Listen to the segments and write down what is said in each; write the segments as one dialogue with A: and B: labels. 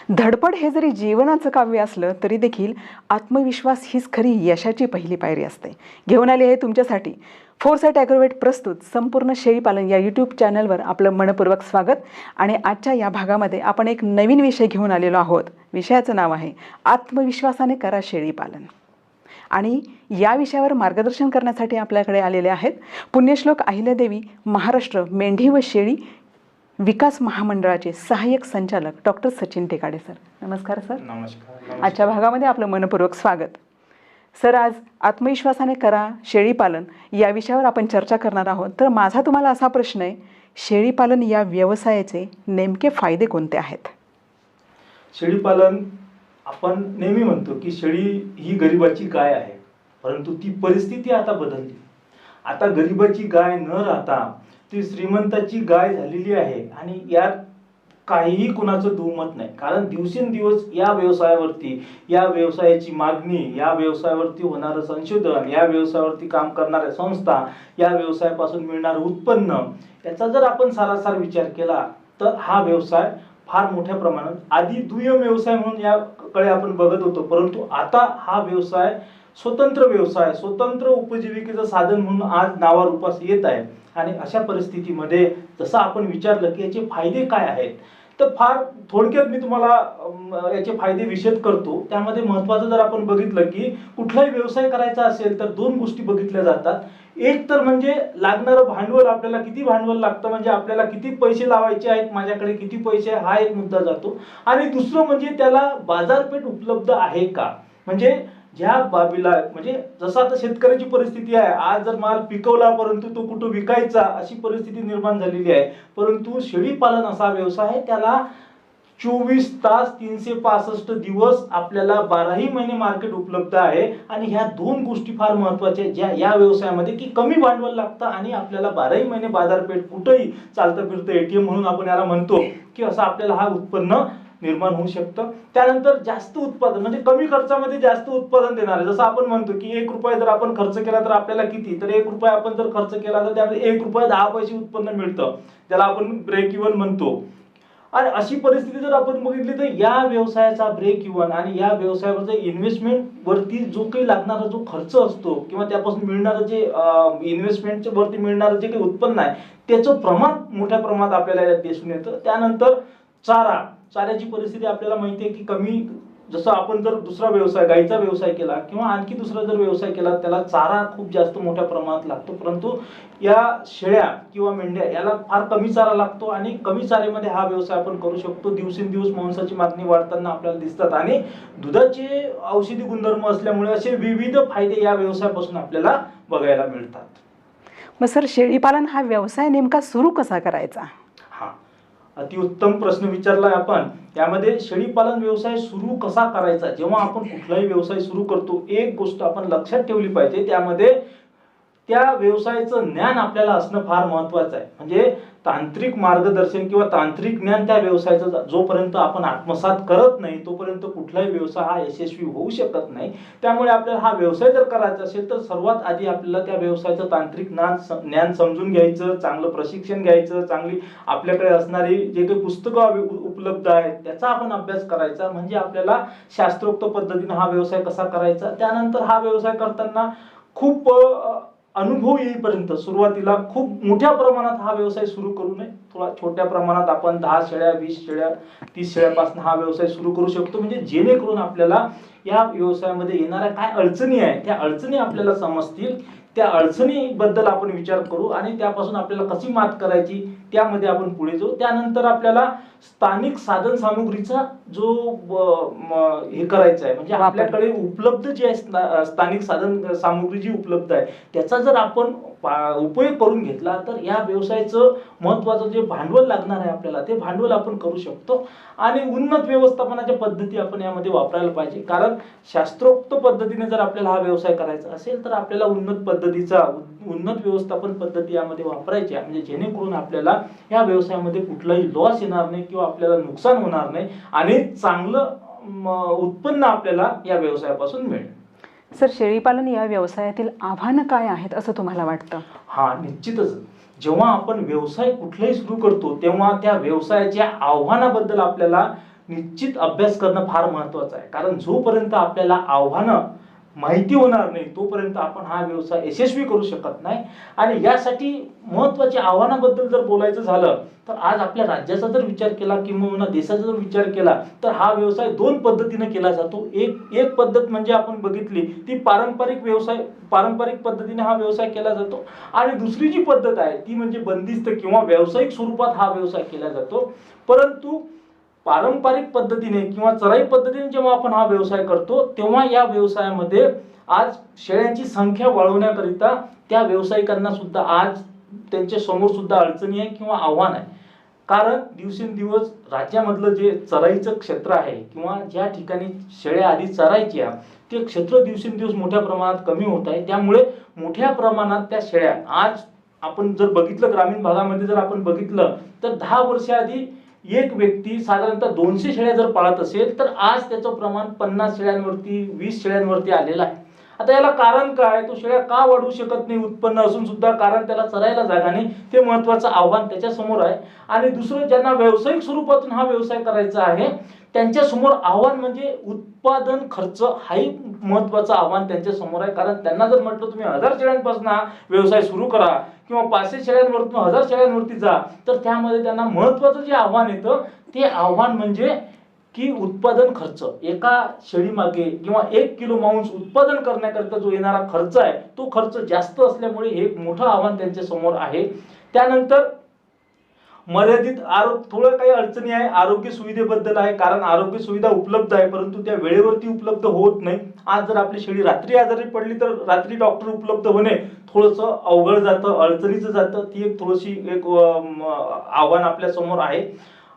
A: धडपड हे जरी जीवनाचं काव्य असलं तरी देखील आत्मविश्वास हीच खरी यशाची पहिली पायरी असते. घेऊन आली आहे तुमच्यासाठी फोरसाइट ॲग्रोवेट प्रस्तुत संपूर्ण शेळीपालन या यूट्यूब चॅनलवर आपलं मनपूर्वक स्वागत. आणि आजच्या या भागामध्ये आपण एक नवीन विषय घेऊन आलेलो आहोत. विषयाचं नाव आहे आत्मविश्वासाने करा शेळीपालन. आणि या विषयावर मार्गदर्शन करण्यासाठी आपल्याकडे आलेले आहेत पुण्यश्लोक अहिल्यादेवी महाराष्ट्र मेंढी व शेळी विकास महामंडळाचे सहाय्यक संचालक डॉक्टर सचिन टेकाडे सर. नमस्कार सर.
B: नमस्कार.
A: आजच्या भागामध्ये आपलं मनपूर्वक स्वागत. सर, आज आत्मविश्वासाने करा शेळीपालन या विषयावर आपण चर्चा करणार आहोत. तर माझा तुम्हाला असा प्रश्न आहे, शेळीपालन या व्यवसायाचे नेमके फायदे कोणते आहेत?
B: शेळीपालन आपण नेहमी म्हणतो की शेळी ही गरिबाची गाय आहे, परंतु ती परिस्थिती आता बदलली. आता गरिबाची गाय न राहता ती श्रीमंताची गाय झालेली आहे. आणि यात काहीही कुणाचं दुमत नाही, कारण दिवसेंदिवस या व्यवसायावरती, या व्यवसायाची मागणी, या व्यवसायावरती होणारं संशोधन, या व्यवसायावरती काम करणाऱ्या संस्था, या व्यवसायापासून मिळणारं उत्पन्न, याचा जर आपण सारासार विचार केला तर हा व्यवसाय फार मोठ्या प्रमाणात आधी दुय्यम व्यवसाय म्हणून याकडे आपण बघत होतो, परंतु आता हा व्यवसाय स्वतंत्र व्यवसाय, स्वतंत्र उपजीविकेचं साधन म्हणून आज नावारूपास येत आहे. आणि अशा परिस्थितीमध्ये जसं आपण विचारलं की याचे फायदे काय आहेत, तर फार थोडक्यात मी तुम्हाला याचे फायदे विशद करतो. त्यामध्ये महत्त्वाचं जर आपण बघितलं की कुठलाही व्यवसाय करायचा असेल तर दोन गोष्टी बघितल्या जातात. एक तर म्हणजे लागणारं भांडवल, आपल्याला किती भांडवल लागतं, म्हणजे आपल्याला किती पैसे लावायचे आहेत, माझ्याकडे किती पैसे आहे, हा एक मुद्दा जातो. आणि दुसरं म्हणजे त्याला बाजारपेठ उपलब्ध आहे का, म्हणजे ज्या बाबीला, म्हणजे जसं आता शेतकऱ्याची परिस्थिती आहे, आज जर माल पिकवला परंतु तो कुठं विकायचा अशी परिस्थिती निर्माण झालेली आहे. परंतु शेळीपालन असा व्यवसाय आहे, त्याला 24 तास 365 दिवस आपल्याला 12ही महिने मार्केट उपलब्ध आहे. आणि ह्या दोन गोष्टी फार महत्त्वाच्या ज्या या व्यवसायामध्ये, की कमी भांडवल लागतं आणि आपल्याला 12ही महिने बाजारपेठ कुठेही चालतं फिरतं एटीएम म्हणून आपण याला म्हणतो, की असं आपल्याला हा उत्पन्न निर्माण होऊ शकतं. त्यानंतर जास्त उत्पादन, म्हणजे कमी खर्चामध्ये जास्त उत्पादन देणार आहे. जसं आपण म्हणतो की 1 रुपया जर आपण खर्च केला तर आपल्याला किती, तर 1 रुपया आपण जर खर्च केला तर त्यामध्ये 1 रुपया 10 पैसे उत्पन्न मिळतं, ज्याला आपण ब्रेक इव्हन म्हणतो. आणि अशी परिस्थिती जर आपण बघितली तर या व्यवसायाचा ब्रेक इव्हन आणि या व्यवसायावरचा इन्व्हेस्टमेंट वरती जो काही लागणारा जो खर्च असतो किंवा त्यापासून मिळणारं जे इन्व्हेस्टमेंटच्या वरती मिळणारं जे काही उत्पन्न आहे त्याचं प्रमाण मोठ्या प्रमाणात आपल्याला यात दिसून येतं. त्यानंतर चाऱ्याची परिस्थिती आपल्याला माहिती आहे की कमी, जसं आपण जर दुसरा व्यवसाय गाईचा व्यवसाय केला किंवा आणखी दुसरा जर व्यवसाय केला त्याला चारा खूप जास्त मोठ्या प्रमाणात लागतो, परंतु या शेळ्या किंवा मेंढ्या याला फार कमी चारा लागतो. आणि कमी चाऱ्यामध्ये हा व्यवसाय आपण करू शकतो. दिवसेंदिवस मांसाची मागणी वाढताना आपल्याला दिसतात आणि दुधाचे औषधी गुणधर्म असल्यामुळे असे विविध फायदे या व्यवसायापासून आपल्याला बघायला मिळतात.
A: मग सर, शेळीपालन हा व्यवसाय नेमका सुरू कसा करायचा?
B: अतिउत्तम प्रश्न विचारलाय आपण. यामध्ये शेळीपालन व्यवसाय सुरू कसा करायचा, जेव्हा आपण कुठलाही व्यवसाय सुरू करतो एक गोष्ट आपण लक्षात ठेवली पाहिजे, त्यामध्ये त्या व्यवसायाचं ज्ञान आपल्याला असणं फार महत्वाचं आहे. म्हणजे तांत्रिक मार्गदर्शन किंवा तांत्रिक ज्ञान त्या व्यवसायाचं जोपर्यंत आपण आत्मसात करत नाही तोपर्यंत कुठलाही व्यवसाय हा यशस्वी होऊ शकत नाही. त्यामुळे आपल्याला हा व्यवसाय जर करायचा असेल तर सर्वात आधी आपल्याला त्या व्यवसायाचं तांत्रिक ज्ञान समजून घ्यायचं, चांगलं प्रशिक्षण घ्यायचं, चांगली आपल्याकडे असणारी जे काही पुस्तकं उपलब्ध आहेत त्याचा आपण अभ्यास करायचा, म्हणजे आपल्याला शास्त्रोक्त पद्धतीने हा व्यवसाय कसा करायचा. त्यानंतर हा व्यवसाय करताना खूप अनुभव येईपर्यंत सुरुवातीला खूप मोठ्या प्रमाणात हा व्यवसाय सुरू करू नये. थोडा छोट्या प्रमाणात आपण 10 शेळ्या 20 शेळ्या 30 शेळ्यापासून हा व्यवसाय सुरू करू शकतो, म्हणजे जेणेकरून आपल्याला या व्यवसायामध्ये येणाऱ्या काय अडचणी आहेत त्या अडचणी आपल्याला समजतील. त्या अडचणीबद्दल आपण विचार करू आणि त्यापासून आपल्याला कशी मात करायची त्यामध्ये आपण पुढे जाऊ. त्यानंतर आपल्याला स्थानिक साधन सामुग्रीचा जो हे करायचं आहे, म्हणजे आपल्याकडे उपलब्ध जे आहे स्थानिक साधन सामुग्री जी उपलब्ध आहे त्याचा जर आपण उपयोग करून घेतला तर या व्यवसायाचं महत्त्वाचं जे भांडवल लागणार आहे आपल्याला ते भांडवल आपण करू शकतो. आणि उन्नत व्यवस्थापनाच्या पद्धती आपण यामध्ये वापरायला पाहिजे, कारण शास्त्रोक्त पद्धतीने जर आपल्याला हा व्यवसाय करायचा असेल तर आपल्याला उन्नत व्यवस्थापन पद्धती यामध्ये वापरायच्या, म्हणजे जेणेकरून आपल्याला या व्यवसायामध्ये कुठलाही लॉस येणार नाही किंवा आपल्याला नुकसान होणार नाही आणि चांगलं उत्पन्न आपल्याला या व्यवसायापासून मिळेल.
A: सर, शेळीपालन या व्यवसायातील आव्हानं काय आहेत असं तुम्हाला वाटतं?
B: निश्चितच जेव्हा आपण व्यवसाय कुठलाही सुरू करतो तेव्हा त्या व्यवसायाच्या आव्हानाबद्दल आपल्याला निश्चित अभ्यास करणं फार महत्त्वाचं आहे. कारण जोपर्यंत आपल्याला आव्हानं माहिती होणार नाही तोपर्यंत आपण हा व्यवसाय यशस्वी करू शकत नाही. आणि यासाठी महत्त्वाच्या आव्हानाबद्दल जर बोलायचं झालं तर आज आपल्या राज्याचा जर विचार केला किंवा देशाचा जर विचार केला तर हा व्यवसाय दोन पद्धतीने केला जातो. एक पद्धत म्हणजे आपण बघितली ती पारंपरिक पद्धतीने हा व्यवसाय केला जातो. आणि दुसरी जी पद्धत आहे ती म्हणजे बंदिस्त किंवा व्यावसायिक स्वरूपात हा व्यवसाय केला जातो. परंतु पारंपरिक पद्धतीने किंवा चराई पद्धतीने जेव्हा आपण हा व्यवसाय करतो तेव्हा या व्यवसायामध्ये आज शेळ्यांची संख्या वाढवण्याकरिता त्या व्यावसायिकांना सुद्धा आज त्यांच्या समोर सुद्धा अडचणी आहे किंवा आव्हान आहे. कारण दिवसेंदिवस राज्यामधलं जे चराईचं क्षेत्र आहे किंवा ज्या ठिकाणी शेळ्या आधी चरायच्या ते क्षेत्र दिवसेंदिवस मोठ्या प्रमाणात कमी होत आहे. त्यामुळे मोठ्या प्रमाणात त्या शेळ्या आज आपण जर बघितलं ग्रामीण भागामध्ये जर आपण बघितलं तर 10 वर्षाआधी एक व्यक्ती साधारणतः 200 शेळ्या जर पाळत असेल तर आज त्याचं प्रमाण 50 शेळ्यांवरती 20 शेळ्यांवरती आलेलं आहे. आता याला कारण काय, तो शेळ्या का वाढवू शकत नाही उत्पन्न असून सुद्धा, कारण त्याला चरायला जागा नाही. ते महत्त्वाचं आव्हान त्याच्या समोर आहे. आणि दुसरं ज्यांना व्यावसायिक स्वरूपातून हा व्यवसाय करायचा आहे त्यांच्या समोर आव्हान म्हणजे उत्पादन खर्च हाही महत्त्वाचं आव्हान त्यांच्या समोर आहे. कारण त्यांना जर म्हटलं तुम्ही 1000 शेळ्यांपासून हा व्यवसाय सुरू करा किंवा 500 शेळ्यांवरतून 1000 शेळ्यांवरती जा तर त्यामध्ये त्यांना महत्त्वाचं जे आव्हान येतं ते आव्हान म्हणजे की उत्पादन खर्च. एका शेळी मागे किंवा 1 किलो मांस उत्पादन करण्याकरिता जो येणारा खर्च आहे तो खर्च जास्त असल्यामुळे हे एक मोठं आव्हान त्यांच्या समोर आहे. त्यानंतर मर्यादित थोडं काही अडचणी आहे आरोग्य सुविधेबद्दल आहे. कारण आरोग्य सुविधा उपलब्ध आहे परंतु त्या वेळेवरती उपलब्ध होत नाही. आज जर आपली शेळी रात्री आजारी पडली तर रात्री डॉक्टर उपलब्ध होणे थोडंसं अवघड जातं, अडचणीचं जातं. ती एक थोडीशी आव्हान आपल्या समोर आहे.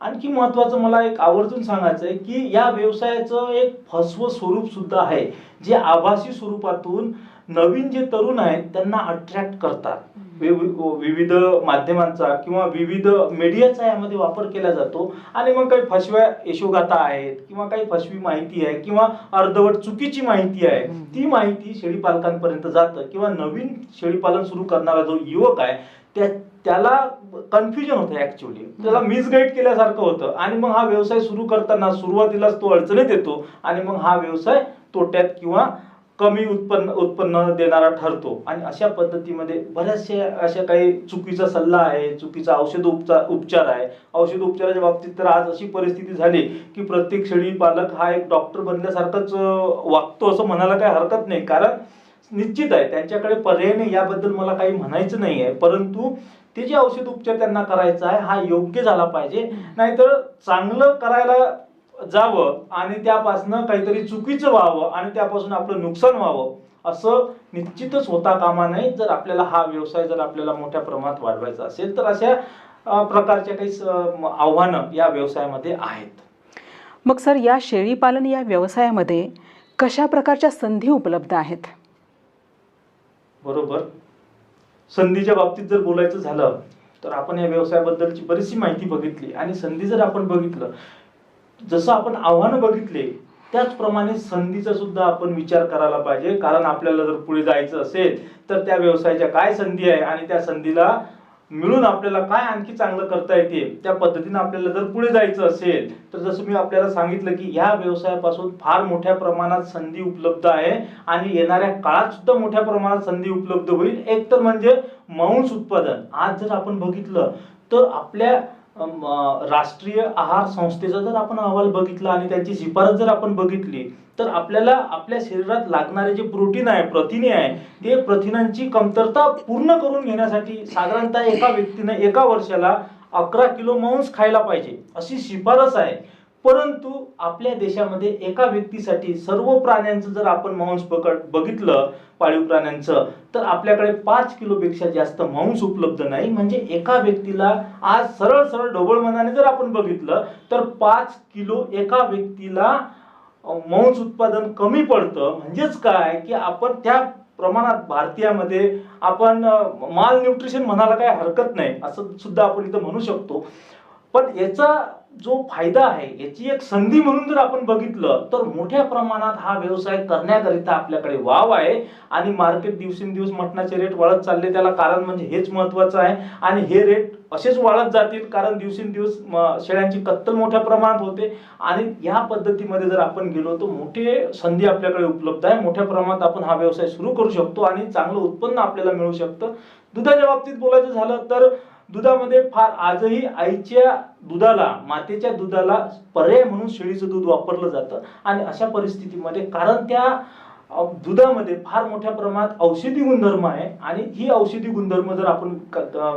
B: आणखी महत्त्वाचं मला एक आवर्जून सांगायचं आहे की या व्यवसायाचं एक फसवं स्वरूप सुद्धा आहे जे आभासी स्वरूपातून नवीन जे तरुण आहेत त्यांना अट्रॅक्ट करतात. विविध माध्यमांचा किंवा विविध मीडियाचा यामध्ये वापर केला जातो आणि मग काही फसव्या यशोगाथा आहेत किंवा काही फसवी माहिती आहे किंवा अर्धवट चुकीची माहिती आहे ती माहिती शेळी पालकांपर्यंत जातं किंवा नवीन शेळी पालन सुरू करणारा जो युवक आहे त्याला कन्फ्युजन होतं, ऍक्च्युअली त्याला मिसगाईड केल्यासारखं होतं आणि मग हा व्यवसाय सुरू करताना सुरुवातीलाच तो अडचणीत येतो आणि मग हा व्यवसाय तोट्यात किंवा कमी उत्पन्न देणारा ठरतो. आणि अशा पद्धतीमध्ये बऱ्याचशा अशा काही चुकीचा सल्ला आहे, चुकीचा उपचार आहे. औषध उपचाराच्या बाबतीत तर आज अशी परिस्थिती झाली की प्रत्येक शेळी पालक हा एक डॉक्टर बनल्यासारखंच वागतो असं म्हणायला काही हरकत नाही. कारण निश्चित आहे त्यांच्याकडे पर्याय नाही याबद्दल मला काही म्हणायचं नाही आहे, परंतु ते जे औषध उपचार त्यांना करायचा आहे हा योग्य झाला पाहिजे. नाहीतर चांगलं करायला जावं आणि त्यापासून काहीतरी चुकीचं व्हावं आणि त्यापासून आपलं नुकसान व्हावं असं निश्चितच होता कामा नये. जर आपल्याला हा व्यवसाय जर आपल्याला मोठ्या प्रमाणात वाढवायचा असेल तर अशा प्रकारच्या काही आव्हानं या व्यवसायामध्ये आहेत.
A: मग सर या शेळी पालन या व्यवसायामध्ये कशा प्रकारच्या संधी उपलब्ध आहेत?
B: बरोबर, संधीच्या बाबतीत जर बोलायचं झालं तर आपण या व्यवसायाबद्दलची बरीचशी माहिती बघितली आणि संधी जर आपण बघितलं जसं आपण आव्हानं बघितले त्याचप्रमाणे संधीचा सुद्धा आपण विचार करायला पाहिजे. कारण आपल्याला जर पुढे जायचं असेल तर त्या व्यवसायाच्या काय संधी आहे आणि त्या संधीला मिळून आपल्याला काय आणखी चांगलं करता येते त्या पद्धतीने आपल्याला जर पुढे जायचं असेल तर जसं मी आपल्याला सांगितलं की या व्यवसायापासून फार मोठ्या प्रमाणात संधी उपलब्ध आहे आणि येणाऱ्या काळात सुद्धा मोठ्या प्रमाणात संधी उपलब्ध होईल. एक तर म्हणजे मांस उत्पादन. आज जर आपण बघितलं तर आपल्या राष्ट्रीय आहार संस्थेचा जर आपण अहवाल बघितला आणि त्यांची शिफारस जर आपण बघितली तर आपल्याला आपल्या शरीरात लागणारे जे प्रोटीन आहे, प्रथिने आहे, ते प्रथिनांची कमतरता पूर्ण करून घेण्यासाठी साधारणतः एका व्यक्तीने एका वर्षाला 11 किलो मांस खायला पाहिजे अशी शिफारस आहे. परंतु आपल्या देशामध्ये एका व्यक्तीसाठी सर्व प्राण्यांचं जर आपण मांस बघितलं पाळीव प्राण्यांचं तर आपल्याकडे 5 किलोपेक्षा जास्त मांस उपलब्ध नाही. म्हणजे एका व्यक्तीला आज सरळ ढोबळ मनाने जर आपण बघितलं तर 5 किलो एका व्यक्तीला मांस उत्पादन कमी पडतं. म्हणजेच काय की आपण त्या प्रमाणात भारतीयामध्ये आपण माल न्यूट्रिशन म्हणायला काही हरकत नाही असं सुद्धा आपण इथं म्हणू शकतो. पण याचा जो फायदा आहे याची एक संधी म्हणून जर आपण बघितलं तर मोठ्या प्रमाणात हा व्यवसाय करण्याकरिता आपल्याकडे वाव आहे. आणि मार्केट दिवसेंदिवस मटणाचे रेट वाढत चालले, त्याला कारण म्हणजे हेच महत्वाचं आहे. आणि हे रेट असेच वाढत जातील कारण दिवसेंदिवस शेळ्यांची कत्तल मोठ्या प्रमाणात होते. आणि या पद्धतीमध्ये जर आपण गेलो तर मोठे संधी आपल्याकडे उपलब्ध आहे. मोठ्या प्रमाणात आपण हा व्यवसाय सुरू करू शकतो आणि चांगलं उत्पन्न आपल्याला मिळू शकतं. दुधाच्या बाबतीत बोलायचं झालं तर दुधामध्ये फार आजही आईच्या दुधाला, मातेच्या दुधाला पर्याय म्हणून शेळीचं दूध वापरलं जातं. आणि अशा परिस्थितीमध्ये कारण त्या दुधामध्ये फार मोठ्या प्रमाणात औषधी गुणधर्म आहे आणि ही औषधी गुणधर्म जर आपण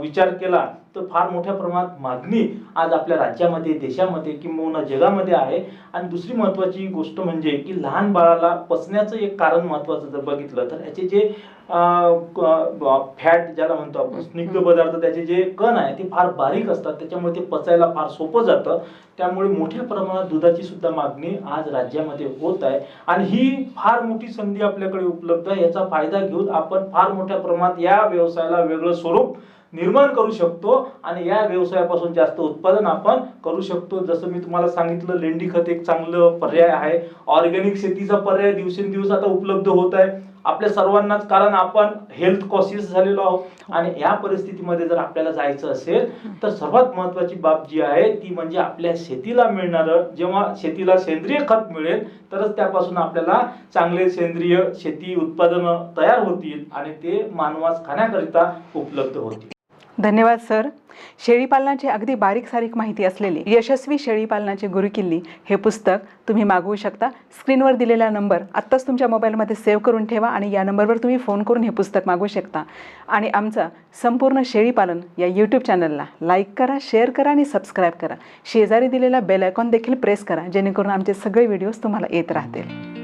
B: विचार केला तर फार मोठ्या प्रमाणात मागणी आज आपल्या राज्यामध्ये, देशामध्ये किंवा जगामध्ये आहे. आणि दुसरी महत्वाची गोष्ट म्हणजे की लहान बाळाला पचण्याचं एक कारण महत्वाचं जर बघितलं तर याचे जे फॅट ज्याला म्हणतो आपण, स्निग्ध पदार्थ, त्याचे जे कण आहे ते फार बारीक असतात, त्याच्यामुळे ते पचायला फार सोपं जातं. त्यामुळे मोठ्या प्रमाणात दुधाची सुद्धा मागणी आज राज्यामध्ये होत आहे. आणि ही फार मोठी संधी आपल्याकडे उपलब्ध आहे. याचा फायदा घेऊन आपण फार मोठ्या प्रमाणात या व्यवसायाला वेगळं स्वरूप निर्माण करू शकतो आणि या व्यवसायापासून जास्त उत्पादन आपण करू शकतो. जसं मी तुम्हाला सांगितलं, लेंडी खत एक चांगलं पर्याय आहे. ऑर्गॅनिक शेतीचा पर्याय दिवसेंदिवस आता उपलब्ध होत आहे आपल्या सर्वांनाच, कारण आपण हेल्थ कॉन्शियस झालेलो आहोत. आणि या परिस्थितीमध्ये जर आपल्याला जायचं असेल तर सर्वात महत्वाची बाब जी आहे ती म्हणजे आपल्या शेतीला मिळणारं, जेव्हा शेतीला सेंद्रिय खत मिळेल तरच त्यापासून आपल्याला चांगले सेंद्रिय शेती उत्पादनं तयार होतील आणि ते मानवास खाण्याकरिता उपलब्ध होतील.
A: धन्यवाद सर. शेळीपालनाची अगदी बारीक सारीक माहिती असलेली यशस्वी शेळीपालनाचे गुरुकिल्ली हे पुस्तक तुम्ही मागवू शकता. स्क्रीनवर दिलेला नंबर आत्ताच तुमच्या मोबाईलमध्ये सेव्ह करून ठेवा आणि या नंबरवर तुम्ही फोन करून हे पुस्तक मागवू शकता. आणि आमचा संपूर्ण शेळीपालन या यूट्यूब चॅनलला लाईक करा, शेअर करा आणि सबस्क्राईब करा. शेजारी दिलेला बेल आयकॉन देखील प्रेस करा जेणेकरून आमचे सगळे व्हिडिओज तुम्हाला येत राहतील.